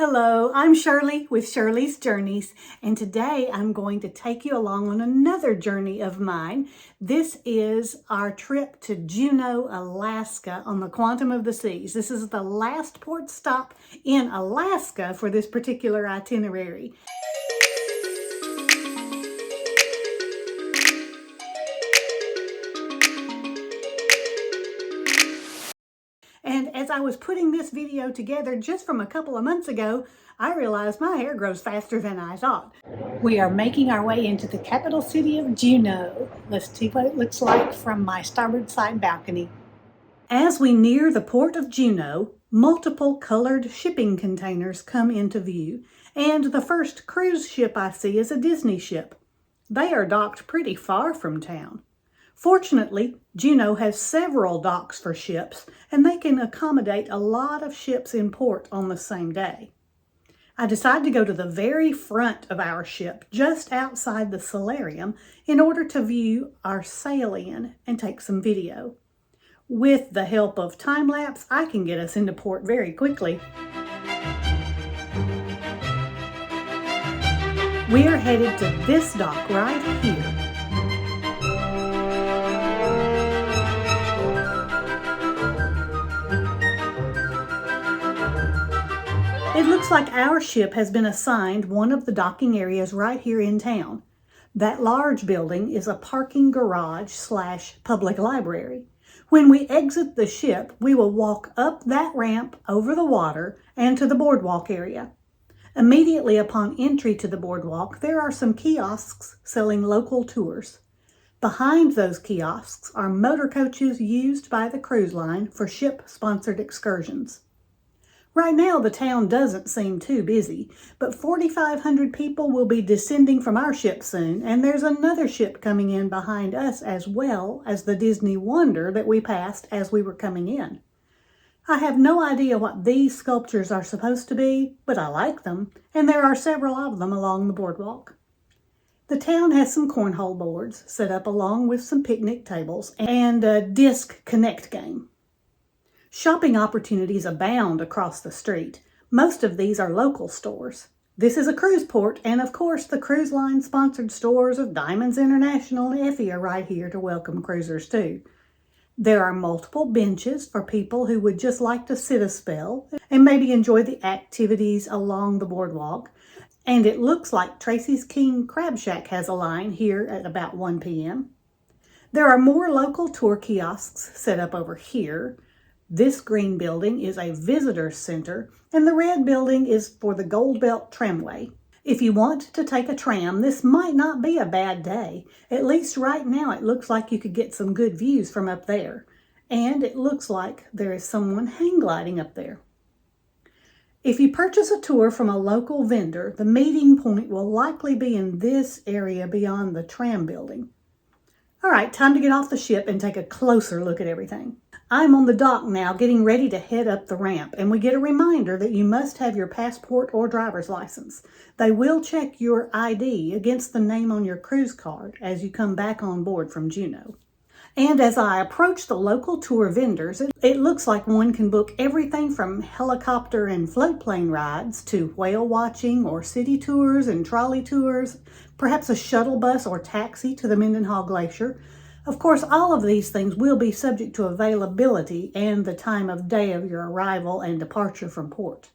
Hello, I'm Shirley with Shirley's Journeys, and today I'm going to take you along on another journey of mine. This is our trip to Juneau, Alaska on the Quantum of the Seas. This is the last port stop in Alaska for this particular itinerary. And as I was putting this video together just from a couple of months ago, I realized my hair grows faster than I thought. We are making our way into the capital city of Juneau. Let's see what it looks like from my starboard side balcony. As we near the port of Juneau, multiple colored shipping containers come into view, and the first cruise ship I see is a Disney ship. They are docked pretty far from town. Fortunately, Juneau has several docks for ships, and they can accommodate a lot of ships in port on the same day. I decided to go to the very front of our ship, just outside the solarium, in order to view our sail-in and take some video. With the help of time-lapse, I can get us into port very quickly. We are headed to this dock right here. It looks like our ship has been assigned one of the docking areas right here in town. That large building is a parking garage / public library. When we exit the ship, we will walk up that ramp over the water and to the boardwalk area. Immediately upon entry to the boardwalk, there are some kiosks selling local tours. Behind those kiosks are motor coaches used by the cruise line for ship-sponsored excursions. Right now, the town doesn't seem too busy, but 4,500 people will be descending from our ship soon, and there's another ship coming in behind us as well as the Disney Wonder that we passed as we were coming in. I have no idea what these sculptures are supposed to be, but I like them, and there are several of them along the boardwalk. The town has some cornhole boards set up along with some picnic tables and a disc connect game. Shopping opportunities abound across the street. Most of these are local stores. This is a cruise port, and of course the cruise line sponsored stores of Diamonds International and Effie are right here to welcome cruisers too. There are multiple benches for people who would just like to sit a spell and maybe enjoy the activities along the boardwalk. And it looks like Tracy's King Crab Shack has a line here at about 1 p.m. There are more local tour kiosks set up over here. This green building is a visitor center, and the red building is for the Gold Belt Tramway. If you want to take a tram, this might not be a bad day. At least right now it looks like you could get some good views from up there. And it looks like there is someone hang gliding up there. If you purchase a tour from a local vendor, the meeting point will likely be in this area beyond the tram building. All right, time to get off the ship and take a closer look at everything. I'm on the dock now getting ready to head up the ramp, and we get a reminder that you must have your passport or driver's license. They will check your ID against the name on your cruise card as you come back on board from Juneau. And as I approach the local tour vendors, it looks like one can book everything from helicopter and float plane rides to whale watching or city tours and trolley tours, perhaps a shuttle bus or taxi to the Mendenhall Glacier. Of course, all of these things will be subject to availability and the time of day of your arrival and departure from port.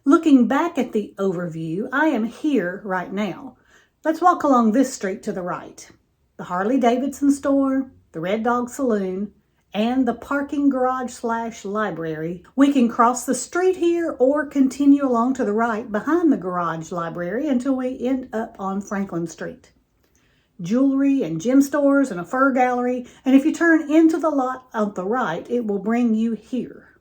Looking back at the overview, I am here right now. Let's walk along this street to the right. The Harley-Davidson store, the Red Dog Saloon, and the parking garage / library. We can cross the street here or continue along to the right behind the garage library until we end up on Franklin Street. Jewelry and gem stores and a fur gallery, and if you turn into the lot on the right, it will bring you here.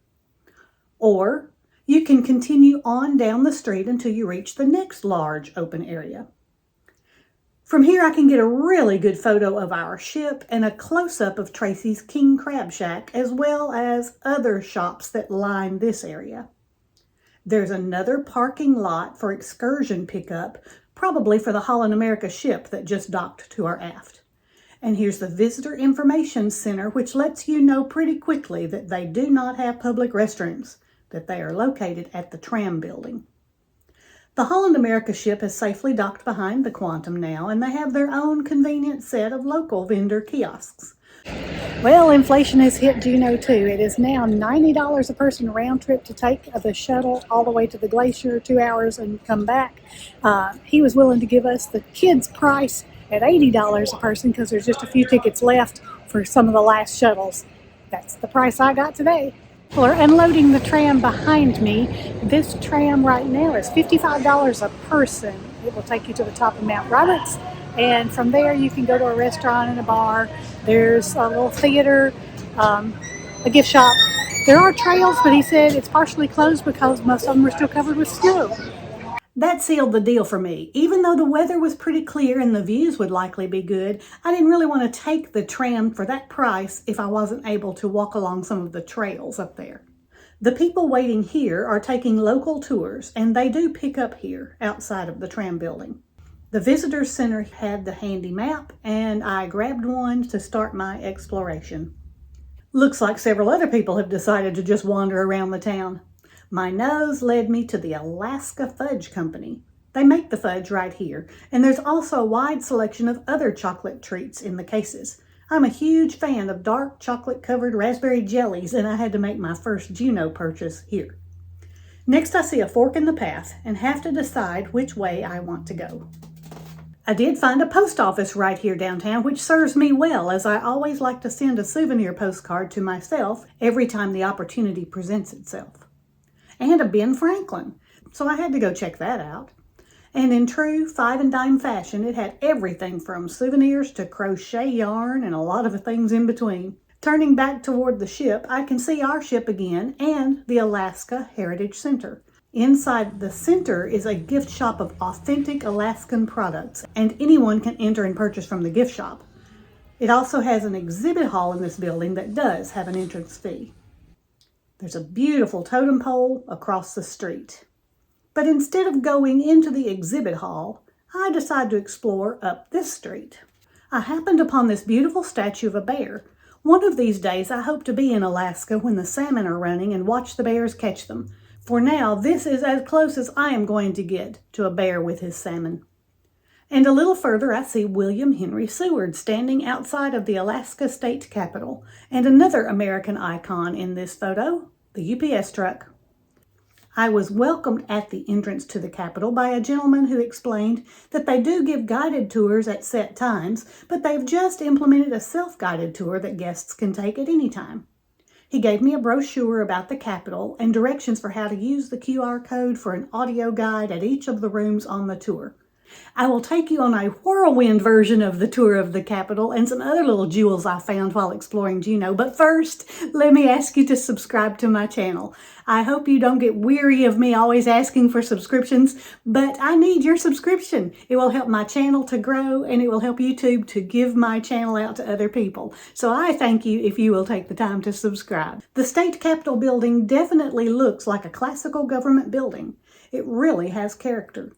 Or you can continue on down the street until you reach the next large open area. From here, I can get a really good photo of our ship and a close-up of Tracy's King Crab Shack, as well as other shops that line this area. There's another parking lot for excursion pickup, probably for the Holland America ship that just docked to our aft. And here's the Visitor Information Center, which lets you know pretty quickly that they do not have public restrooms. that they are located at the tram building. The Holland America ship has safely docked behind the Quantum now, and they have their own convenient set of local vendor kiosks. Well, inflation has hit Juneau too. It is now $90 a person round trip to take the shuttle all the way to the glacier, 2 hours and come back. He was willing to give us the kids' price at $80 a person because there's just a few tickets left for some of the last shuttles. That's the price I got today. Well, they're unloading the tram behind me. This tram right now is $55 a person. It will take you to the top of Mount Roberts, and from there you can go to a restaurant and a bar. There's a little theater, a gift shop. There are trails, but he said it's partially closed because most of them are still covered with snow. That sealed the deal for me. Even though the weather was pretty clear and the views would likely be good, I didn't really want to take the tram for that price if I wasn't able to walk along some of the trails up there. The people waiting here are taking local tours, and they do pick up here outside of the tram building. The visitor center had the handy map, and I grabbed one to start my exploration. Looks like several other people have decided to just wander around the town. My nose led me to the Alaska Fudge Company. They make the fudge right here, and there's also a wide selection of other chocolate treats in the cases. I'm a huge fan of dark chocolate-covered raspberry jellies, and I had to make my first Juneau purchase here. Next, I see a fork in the path and have to decide which way I want to go. I did find a post office right here downtown, which serves me well, as I always like to send a souvenir postcard to myself every time the opportunity presents itself. And a Ben Franklin, so I had to go check that out. And in true five and dime fashion, it had everything from souvenirs to crochet yarn and a lot of things in between. Turning back toward the ship, I can see our ship again and the Alaska Heritage Center. Inside the center is a gift shop of authentic Alaskan products, and anyone can enter and purchase from the gift shop. It also has an exhibit hall in this building that does have an entrance fee. There's a beautiful totem pole across the street. But instead of going into the exhibit hall, I decided to explore up this street. I happened upon this beautiful statue of a bear. One of these days I hope to be in Alaska when the salmon are running and watch the bears catch them. For now, this is as close as I am going to get to a bear with his salmon. And a little further, I see William Henry Seward standing outside of the Alaska State Capitol, and another American icon in this photo, the UPS truck. I was welcomed at the entrance to the Capitol by a gentleman who explained that they do give guided tours at set times, but they've just implemented a self-guided tour that guests can take at any time. He gave me a brochure about the Capitol and directions for how to use the QR code for an audio guide at each of the rooms on the tour. I will take you on a whirlwind version of the tour of the Capitol and some other little jewels I found while exploring Juneau. But first, let me ask you to subscribe to my channel. I hope you don't get weary of me always asking for subscriptions, but I need your subscription. It will help my channel to grow, and it will help YouTube to give my channel out to other people. So I thank you if you will take the time to subscribe. The State Capitol building definitely looks like a classical government building. It really has character.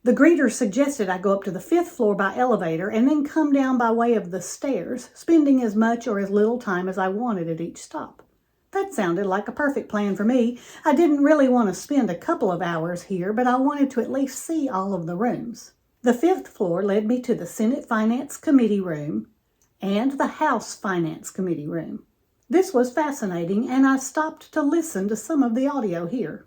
The greeter suggested I go up to the 5th floor by elevator and then come down by way of the stairs, spending as much or as little time as I wanted at each stop. That sounded like a perfect plan for me. I didn't really want to spend a couple of hours here, but I wanted to at least see all of the rooms. The 5th floor led me to the Senate Finance Committee room and the House Finance Committee room. This was fascinating, and I stopped to listen to some of the audio here.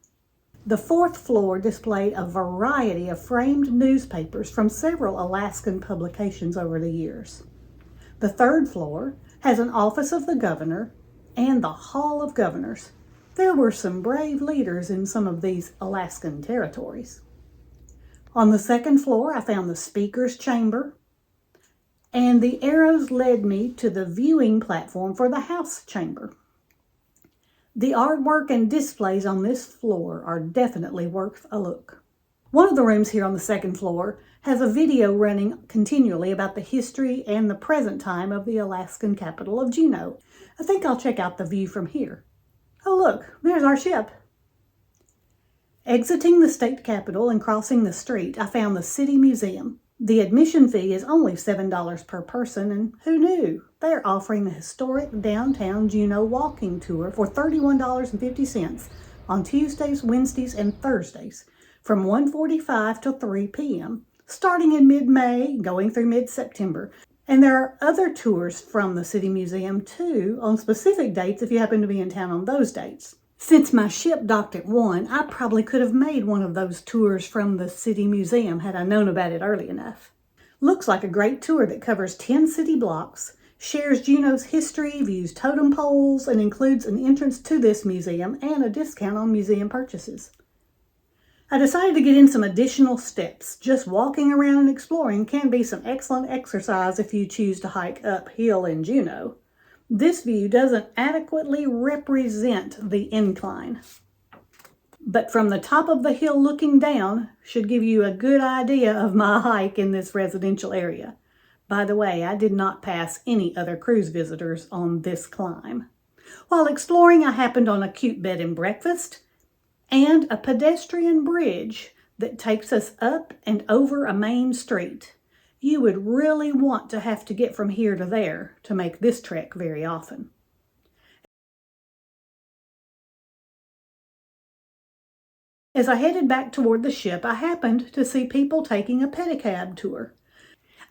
The 4th floor displayed a variety of framed newspapers from several Alaskan publications over the years. The 3rd floor has an office of the governor and the Hall of Governors. There were some brave leaders in some of these Alaskan territories. On the 2nd floor, I found the Speaker's Chamber, and the arrows led me to the viewing platform for the House Chamber. The artwork and displays on this floor are definitely worth a look. One of the rooms here on the 2nd floor has a video running continually about the history and the present time of the Alaskan capital of Juneau. I think I'll check out the view from here. Oh look, there's our ship. Exiting the state capitol and crossing the street, I found the City Museum. The admission fee is only $7 per person, and who knew? They're offering the historic downtown Juneau walking tour for $31.50 on Tuesdays, Wednesdays, and Thursdays from 1:45 to 3 p.m., starting in mid-May, going through mid-September. And there are other tours from the City Museum too on specific dates if you happen to be in town on those dates. Since my ship docked at 1, I probably could have made one of those tours from the City Museum had I known about it early enough. Looks like a great tour that covers 10 city blocks, shares Juneau's history, views totem poles, and includes an entrance to this museum and a discount on museum purchases. I decided to get in some additional steps. Just walking around and exploring can be some excellent exercise if you choose to hike uphill in Juneau. This view doesn't adequately represent the incline, but from the top of the hill looking down should give you a good idea of my hike in this residential area. By the way, I did not pass any other cruise visitors on this climb. While exploring, I happened on a cute bed and breakfast and a pedestrian bridge that takes us up and over a main street. You would really want to have to get from here to there to make this trek very often. As I headed back toward the ship, I happened to see people taking a pedicab tour.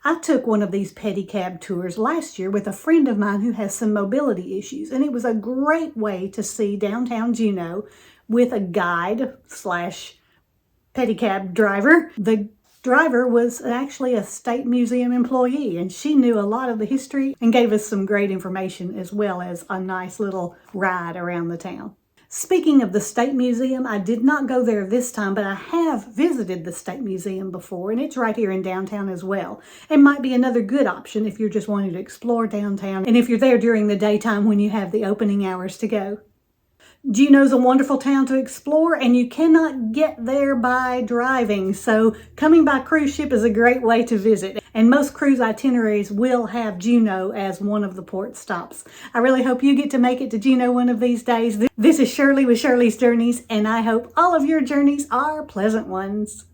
I took one of these pedicab tours last year with a friend of mine who has some mobility issues, and it was a great way to see downtown Juneau with a guide / pedicab driver. The driver was actually a state museum employee, and she knew a lot of the history and gave us some great information as well as a nice little ride around the town. Speaking of the State Museum, I did not go there this time, but I have visited the State Museum before, and it's right here in downtown as well. It might be another good option if you're just wanting to explore downtown, and if you're there during the daytime when you have the opening hours to go. Juneau's a wonderful town to explore, and you cannot get there by driving, so coming by cruise ship is a great way to visit. And most cruise itineraries will have Juneau as one of the port stops. I really hope you get to make it to Juneau one of these days. This is Shirley with Shirley's Journeys, and I hope all of your journeys are pleasant ones.